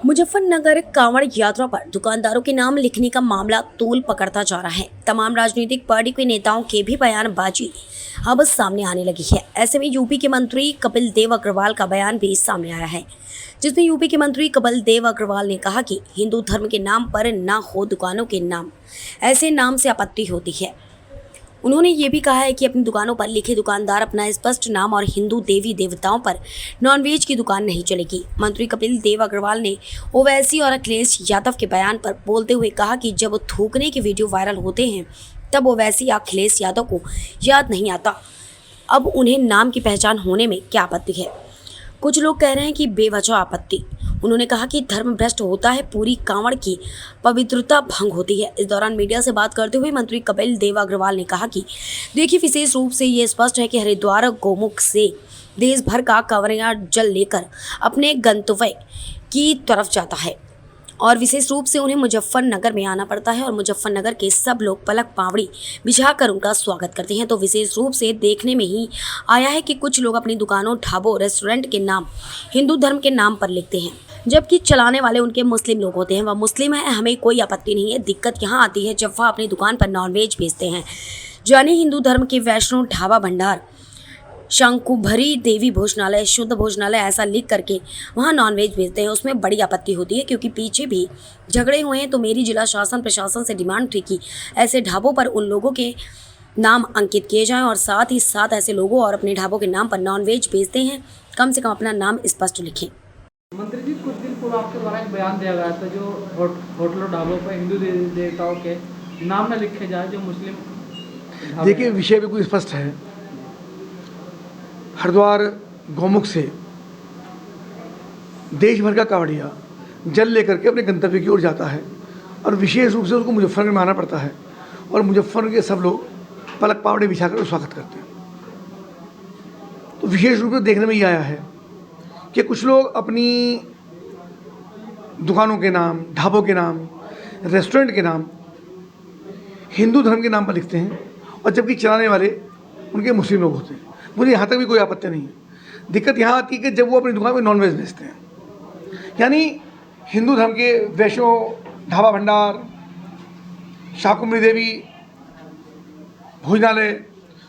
मुजफ्फरनगर कांवड़ यात्रा पर दुकानदारों के नाम लिखने का मामला तूल पकड़ता जा रहा है। तमाम राजनीतिक पार्टी के नेताओं के भी बयानबाजी अब सामने आने लगी है। ऐसे में यूपी के मंत्री कपिल देव अग्रवाल का बयान भी सामने आया है, जिसमें यूपी के मंत्री कपिल देव अग्रवाल ने कहा कि हिंदू धर्म के नाम पर ना हो दुकानों के नाम, ऐसे नाम से आपत्ति होती है। उन्होंने ये भी कहा है कि अपनी दुकानों पर लिखे दुकानदार अपना स्पष्ट नाम और हिंदू देवी देवताओं पर नॉनवेज की दुकान नहीं चलेगी। मंत्री कपिल देव अग्रवाल ने ओवैसी और अखिलेश यादव के बयान पर बोलते हुए कहा कि जब थूकने के वीडियो वायरल होते हैं तब ओवैसी या अखिलेश यादव को याद नहीं आता, अब उन्हें नाम की पहचान होने में क्या आपत्ति है। कुछ लोग कह रहे हैं कि बेवजह आपत्ति। उन्होंने कहा कि धर्म भ्रष्ट होता है, पूरी कांवड़ की पवित्रता भंग होती है। इस दौरान मीडिया से बात करते हुए मंत्री कपिल देव अग्रवाल ने कहा कि देखिए, विशेष रूप से ये स्पष्ट है कि हरिद्वार गोमुख से देश भर का कांवड़िया जल लेकर अपने गंतव्य की तरफ जाता है और विशेष रूप से उन्हें मुजफ्फरनगर में आना पड़ता है और मुजफ्फरनगर के सब लोग पलक पावड़ी बिछाकर उनका स्वागत करते हैं। तो विशेष रूप से देखने में ही आया है कि कुछ लोग अपनी दुकानों, ढाबों, रेस्टोरेंट के नाम हिंदू धर्म के नाम पर लिखते हैं, जबकि चलाने वाले उनके मुस्लिम लोग होते हैं। वह मुस्लिम है, हमें कोई आपत्ति नहीं है। दिक्कत यहाँ आती है जब वह अपनी दुकान पर नॉनवेज बेचते हैं, यानी हिंदू धर्म के वैष्णो ढाबा भंडार, शंकुभरी देवी भोजनालय, शुद्ध भोजनालय ऐसा लिख करके वहाँ नॉनवेज बेचते हैं। उसमें बड़ी आपत्ति होती है, क्योंकि पीछे भी झगड़े हुए हैं। तो मेरी जिला शासन प्रशासन से डिमांड थी कि ऐसे ढाबों पर उन लोगों के नाम अंकित किए जाएं और साथ ही साथ ऐसे लोगों और अपने ढाबों के नाम पर नॉनवेज बेचते हैं कम से कम अपना नाम स्पष्ट लिखें। मंत्री जी, कुछ दिन पूर्व आपके द्वारा एक बयान दिया गया था जो होटलों ढाबों पर हिंदू देवताओं के नाम न लिखे जाए जो मुस्लिम। देखिए, विषय बिल्कुल स्पष्ट है। हरिद्वार गोमुख से देश भर का कांवड़िया जल लेकर के अपने गंतव्य की ओर जाता है और विशेष रूप से उसको मुजफ्फरनगर में आना पड़ता है और मुजफ्फरनगर के सब लोग पलक पावड़े बिछाकर स्वागत करते हैं। तो विशेष रूप से देखने में ये आया है कि कुछ लोग अपनी दुकानों के नाम, ढाबों के नाम, रेस्टोरेंट के नाम हिंदू धर्म के नाम पर लिखते हैं और जबकि चलाने वाले उनके मुस्लिम लोग होते हैं। मुझे यहाँ तक भी कोई आपत्ति नहीं है। दिक्कत यहाँ आती है कि जब वो अपनी दुकान में नॉनवेज बेचते हैं, यानी हिंदू धर्म के वैष्णो ढाबा भंडार, शाकुंभरी देवी भोजनालय,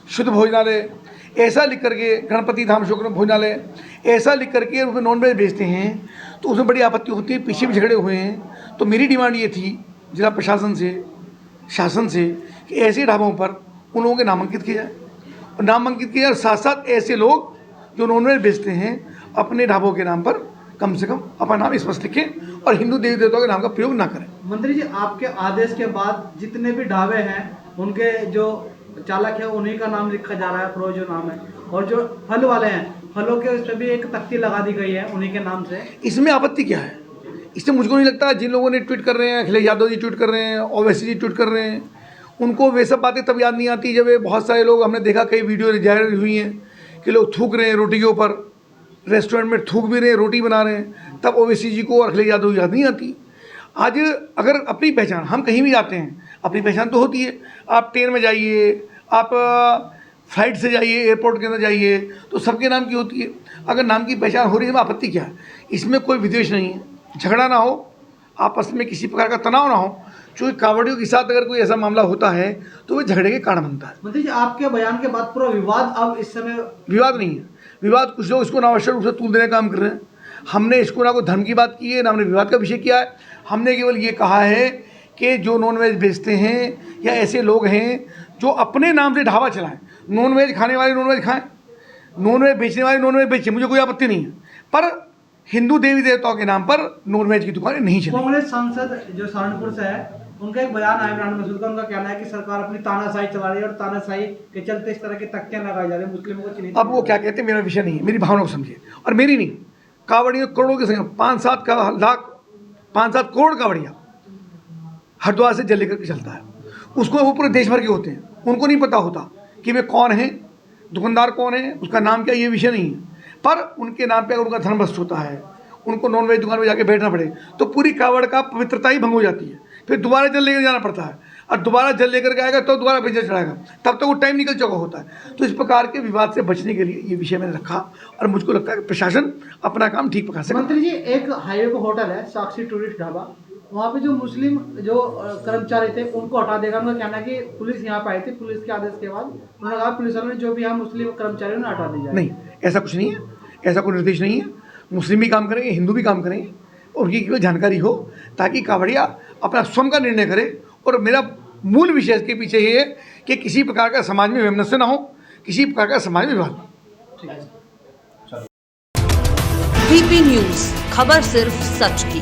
शुद्ध भोजनालय ऐसा लिख करके, गणपति धाम शुक्र भोजनालय ऐसा लिख करके उसमें नॉनवेज बेचते हैं, तो उसमें बड़ी आपत्ति होती है। पीछे भी झगड़े हुए हैं। तो मेरी डिमांड ये थी जिला प्रशासन से, शासन से, कि ऐसे ढाबों पर उन लोगों के नामांकित किया जाए और नामांकित किया जाए, साथ साथ ऐसे लोग जो नॉनवेज बेचते हैं अपने ढाबों के नाम पर कम से कम अपना नाम स्पष्ट लिखें और हिंदू देवी देवताओं के नाम का प्रयोग ना करें। मंत्री जी, आपके आदेश के बाद जितने भी ढाबे हैं उनके जो चालक है उन्हीं का नाम लिखा जा रहा है, प्रो जो नाम है, और जो फल वाले हैं फलों के उस पर भी एक तख्ती लगा दी गई है उन्हीं के नाम से। इसमें आपत्ति क्या है? इससे मुझको नहीं लगता। जिन लोगों ने ट्वीट कर रहे हैं, अखिलेश यादव जी ट्वीट कर रहे हैं, ओवैसी जी ट्वीट कर रहे हैं, उनको वे सब बातें तब याद नहीं आती जब बहुत सारे लोग, हमने देखा कई वीडियो जाहिर हुई हैं कि लोग थूक रहे हैं रोटी के ऊपर, रेस्टोरेंट में थूक भी रहे हैं, रोटी बना रहे हैं, तब ओवैसी जी को और अखिलेश यादव याद नहीं आती। आज अगर अपनी पहचान, हम कहीं भी जाते हैं अपनी पहचान तो होती है। आप ट्रेन में जाइए, आप फ्लाइट से जाइए, एयरपोर्ट के अंदर जाइए, तो सबके नाम की होती है। अगर नाम की पहचान हो रही है, आपत्ति क्या है? इसमें कोई विद्वेष नहीं है, झगड़ा ना हो, आपस में किसी प्रकार का तनाव ना हो। चूँकि कांवड़ियों के साथ अगर कोई ऐसा मामला होता है तो वो झगड़े के कारण बनता है। मंत्री जी, आपके बयान के बाद पूरा विवाद अब इस समय विवाद नहीं है। विवाद कुछ लोग इसको अनावश्यक रूप से तूल देने का काम कर रहे हैं। हमने इसको ना कोई धर्म की बात की है, ना हमने विवाद का विषय किया है। हमने केवल ये कहा है कि जो नॉनवेज बेचते हैं या ऐसे लोग हैं जो अपने नाम से ढाबा चलाएं, नॉनवेज खाने वाले नॉनवेज खाएं, नॉनवेज बेचने वाले नॉनवेज बेचें, मुझे कोई आपत्ति नहीं है, पर हिंदू देवी देवताओं के नाम पर नॉनवेज की दुकानें नहीं चलें। कांग्रेस सांसद जो सहारनपुर से है उनका एक बयान आया इमरान मसूद का। उनका कहना है कि सरकार अपनी तानाशाही चला रही है और तानाशाही के चलते इस तरह की तख्तियां लगाई जा रही है मुस्लिमों को चिन्हित। अब वो क्या कहते हैं मेरा विषय नहीं है, मेरी भावना को समझिए, और मेरी नहीं। कांवड़ियों करोड़ों की संख्या, 5-7 करोड़ कांवड़िया हरिद्वार से जल लेकर के चलता है। उसको वो पूरे देश भर के होते हैं, उनको नहीं पता होता कि वे कौन है, दुकानदार कौन है, उसका नाम क्या, ये विषय नहीं है। पर उनके नाम पे अगर उनका धर्म भ्रष्ट होता है, उनको नॉनवेज दुकान में जाके बैठना पड़े, तो पूरी कांवड़ का पवित्रता ही भंग हो जाती है। फिर दोबारा जल लेकर जाना पड़ता है। और दोबारा जल लेकर के आएगा तो दोबारा बिजनेस चढ़ाएगा, तब तक वो टाइम निकल चुका होता है। तो इस प्रकार के विवाद से बचने के लिए ये विषय मैंने रखा और मुझको लगता है कि प्रशासन अपना काम ठीक पका सके। मंत्री जी, एक हाईवे पर होटल है साक्षी टूरिस्ट ढाबा, वहाँ पे जो मुस्लिम जो कर्मचारी थे उनको हटा देगा। उनका कहना है कि पुलिस यहाँ पे आई थी, पुलिस के आदेश के बाद उन्होंने कहा पुलिस वालों ने जो भी यहाँ मुस्लिम कर्मचारी उन्हें हटा दी जाए। नहीं, ऐसा कुछ नहीं है, ऐसा कोई निर्देश नहीं है। मुस्लिम भी काम करेंगे, हिंदू भी काम करेंगे, उनकी केवल जानकारी हो ताकि कांवड़िया अपना स्वयं का निर्णय करे। और मेरा मूल विषय इसके पीछे ये है कि किसी प्रकार का समाज में वैमनस्य ना हो, किसी प्रकार का समाज में विवाद। डीपी न्यूज, खबर सिर्फ सच की।